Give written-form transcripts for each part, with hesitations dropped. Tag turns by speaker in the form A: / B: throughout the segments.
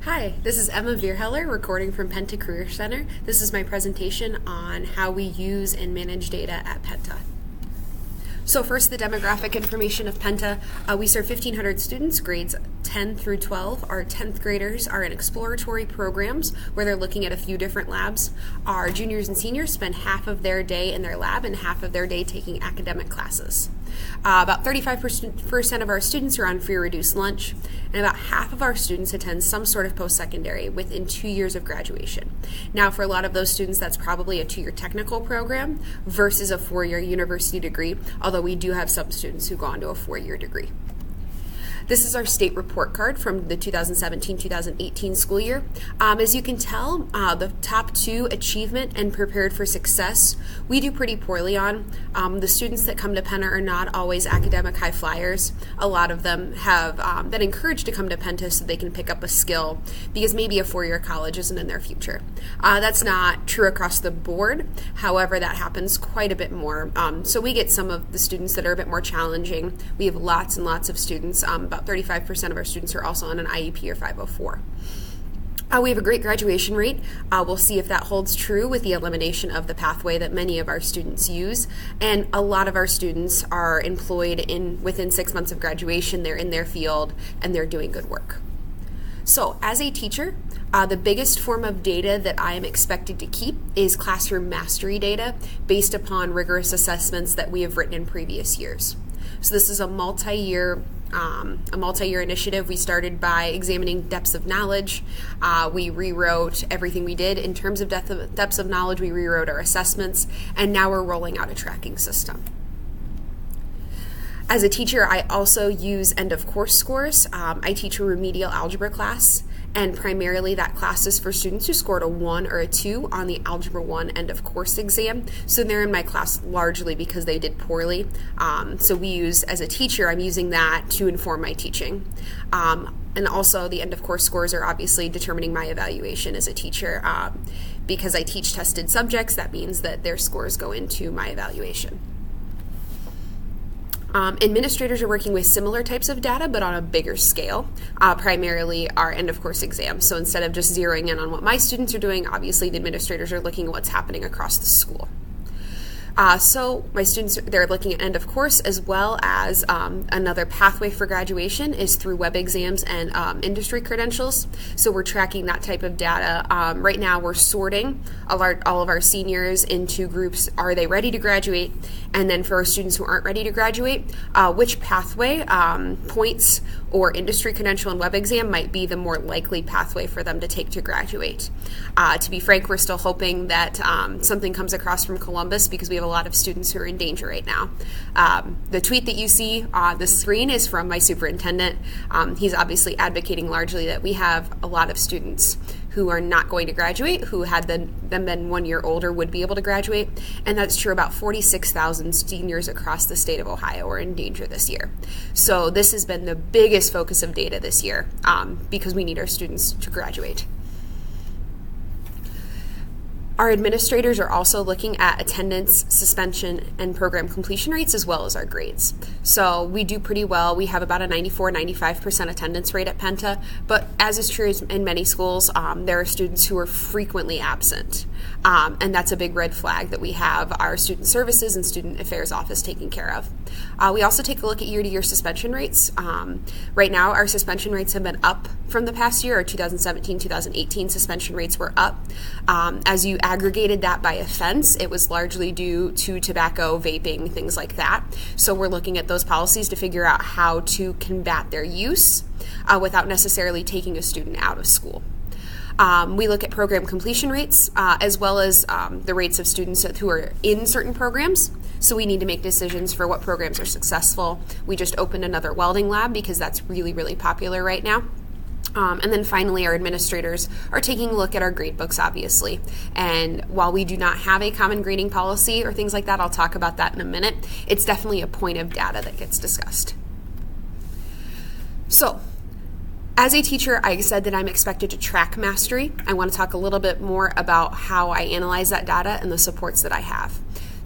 A: Hi, this is Emma Vierheller recording from Penta Career Center. This is my presentation on how we use and manage data at Penta. So first, the demographic information of Penta. We serve 1,500 students, grades 10 through 12. Our 10th graders are in exploratory programs where they're looking at a few different labs. Our juniors and seniors spend half of their day in their lab and half of their day taking academic classes. About 35% of our students are on free or reduced lunch, and about half of our students attend some sort of post-secondary within 2 years of graduation. Now, for a lot of those students, that's probably a 2-year technical program versus a 4-year university degree, although we do have some students who go on to a 4-year degree. This is our state report card from the 2017-2018 school year. As you can tell, the top 2, achievement and prepared for success, we do pretty poorly on. The students that come to Penta are not always academic high flyers. A lot of them have been encouraged to come to Penta so they can pick up a skill because maybe a 4-year college isn't in their future. That's not true across the board. However, that happens quite a bit more. So we get some of the students that are a bit more challenging. We have lots and lots of students, about 35% of our students are also on an IEP or 504. We have a great graduation rate. We'll see if that holds true with the elimination of the pathway that many of our students use. And a lot of our students are employed within 6 months of graduation. They're in their field and they're doing good work. So as a teacher, the biggest form of data that I am expected to keep is classroom mastery data based upon rigorous assessments that we have written in previous years. So this is a multi-year initiative. We started by examining depths of knowledge. We rewrote everything we did in terms of depths of knowledge. We rewrote our assessments, and now we're rolling out a tracking system. As a teacher, I also use end-of-course scores. I teach a remedial algebra class, and primarily that class is for students who scored a 1 or a 2 on the Algebra 1 end-of-course exam. So they're in my class largely because they did poorly. So we use, as a teacher, I'm using that to inform my teaching. And also the end-of-course scores are obviously determining my evaluation as a teacher. Because I teach tested subjects, that means that their scores go into my evaluation. Administrators are working with similar types of data, but on a bigger scale, primarily our end-of-course exams. So instead of just zeroing in on what my students are doing, obviously the administrators are looking at what's happening across the school. So my students, they're looking at end of course, as well as another pathway for graduation is through web exams and industry credentials. So we're tracking that type of data. Right now we're sorting all of our seniors into groups. Are they ready to graduate? And then for our students who aren't ready to graduate, which pathway, points, or industry credential and web exam might be the more likely pathway for them to take to graduate. To be frank, we're still hoping that something comes across from Columbus because we have a lot of students who are in danger right now. The tweet that you see on the screen is from my superintendent. He's obviously advocating largely that we have a lot of students who are not going to graduate, who had them been 1 year older would be able to graduate, and that's true. About 46,000 seniors across the state of Ohio are in danger this year. So this has been the biggest focus of data this year because we need our students to graduate. Our administrators are also looking at attendance, suspension, and program completion rates, as well as our grades. So we do pretty well. We have about a 94-95% attendance rate at Penta, but as is true in many schools, there are students who are frequently absent. And that's a big red flag that we have our student services and student affairs office taking care of. We also take a look at year-to-year suspension rates. Right now, our suspension rates have been up from the past year. Our 2017-2018 suspension rates were up. As you aggregated that by offense, it was largely due to tobacco, vaping, things like that. So we're looking at those policies to figure out how to combat their use without necessarily taking a student out of school. We look at program completion rates as well as the rates of students who are in certain programs. So we need to make decisions for what programs are successful. We just opened another welding lab because that's really, really popular right now. And then finally, our administrators are taking a look at our grade books, obviously. And while we do not have a common grading policy or things like that, I'll talk about that in a minute, it's definitely a point of data that gets discussed. So, as a teacher, I said that I'm expected to track mastery. I want to talk a little bit more about how I analyze that data and the supports that I have.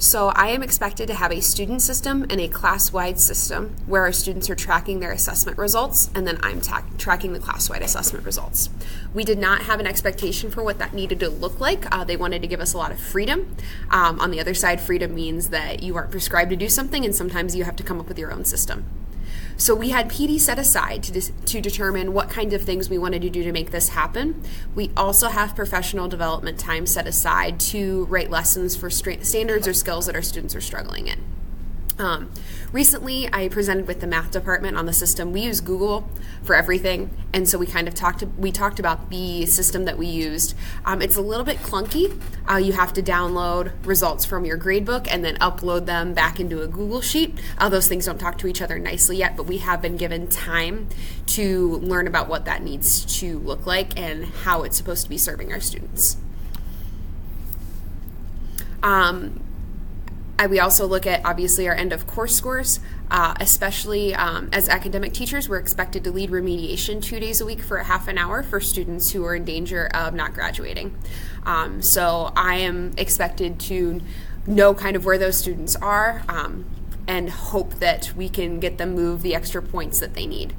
A: So I am expected to have a student system and a class-wide system where our students are tracking their assessment results, and then I'm tracking the class-wide assessment results. We did not have an expectation for what that needed to look like. They wanted to give us a lot of freedom. On the other side, freedom means that you aren't prescribed to do something, and sometimes you have to come up with your own system. So we had PD set aside to determine what kind of things we wanted to do to make this happen. We also have professional development time set aside to write lessons for standards or skills that our students are struggling in. Recently, I presented with the math department on the system. We use Google for everything, and so we talked about the system that we used. It's a little bit clunky. You have to download results from your gradebook and then upload them back into a Google Sheet. Those things don't talk to each other nicely yet, but we have been given time to learn about what that needs to look like and how it's supposed to be serving our students. We also look at, obviously, our end of course scores, especially as academic teachers. We're expected to lead remediation 2 days a week for a half an hour for students who are in danger of not graduating. So I am expected to know kind of where those students are and hope that we can get them move the extra points that they need.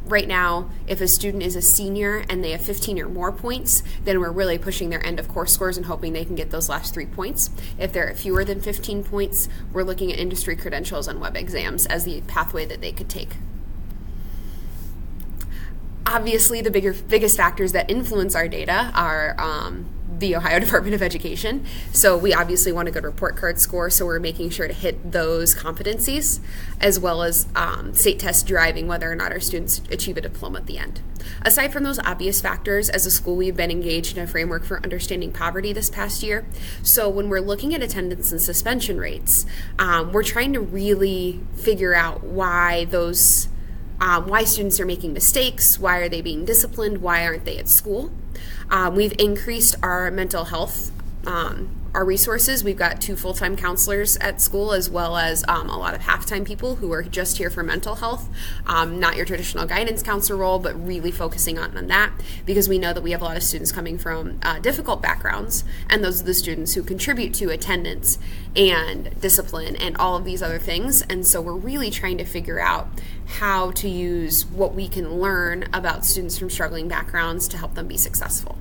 A: Right now, if a student is a senior and they have 15 or more points, then we're really pushing their end of course scores and hoping they can get those last 3 points. If they're at fewer than 15 points, we're looking at industry credentials and web exams as the pathway that they could take. Obviously, the biggest factors that influence our data are the Ohio Department of Education. So we obviously want a good report card score, so we're making sure to hit those competencies, as well as state test driving, whether or not our students achieve a diploma at the end. Aside from those obvious factors, as a school, we've been engaged in a framework for understanding poverty this past year. So when we're looking at attendance and suspension rates, we're trying to really figure out why students are making mistakes, why are they being disciplined, why aren't they at school. We've increased our mental health, our resources. We've got 2 full-time counselors at school, as well as a lot of half-time people who are just here for mental health, not your traditional guidance counselor role, but really focusing on that, because we know that we have a lot of students coming from difficult backgrounds, and those are the students who contribute to attendance and discipline and all of these other things. And so we're really trying to figure out how to use what we can learn about students from struggling backgrounds to help them be successful.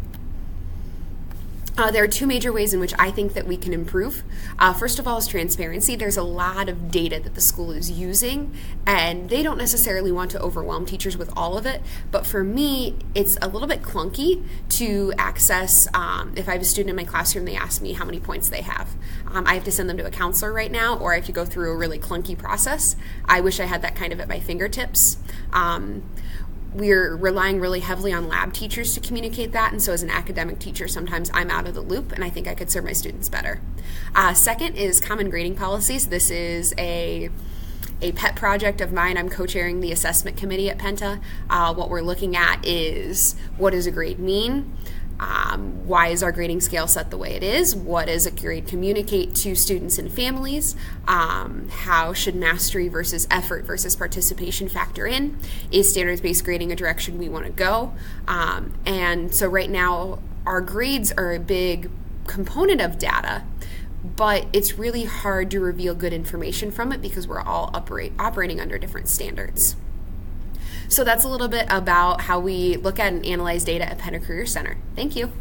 A: There are 2 major ways in which I think that we can improve. First of all is transparency. There's a lot of data that the school is using, and they don't necessarily want to overwhelm teachers with all of it. But for me, it's a little bit clunky to access. If I have a student in my classroom, they ask me how many points they have. I have to send them to a counselor right now, or I have to go through a really clunky process. I wish I had that kind of at my fingertips. We're relying really heavily on lab teachers to communicate that, and so as an academic teacher, sometimes I'm out of the loop, and I think I could serve my students better. Second is common grading policies. This is a pet project of mine. I'm co-chairing the assessment committee at Penta. What we're looking at is, what does a grade mean? Why is our grading scale set the way it is? What does a grade communicate to students and families? How should mastery versus effort versus participation factor in? Is standards-based grading a direction we want to go? And so right now, our grades are a big component of data, but it's really hard to reveal good information from it because we're all operating under different standards. So that's a little bit about how we look at and analyze data at Penta Career Center. Thank you.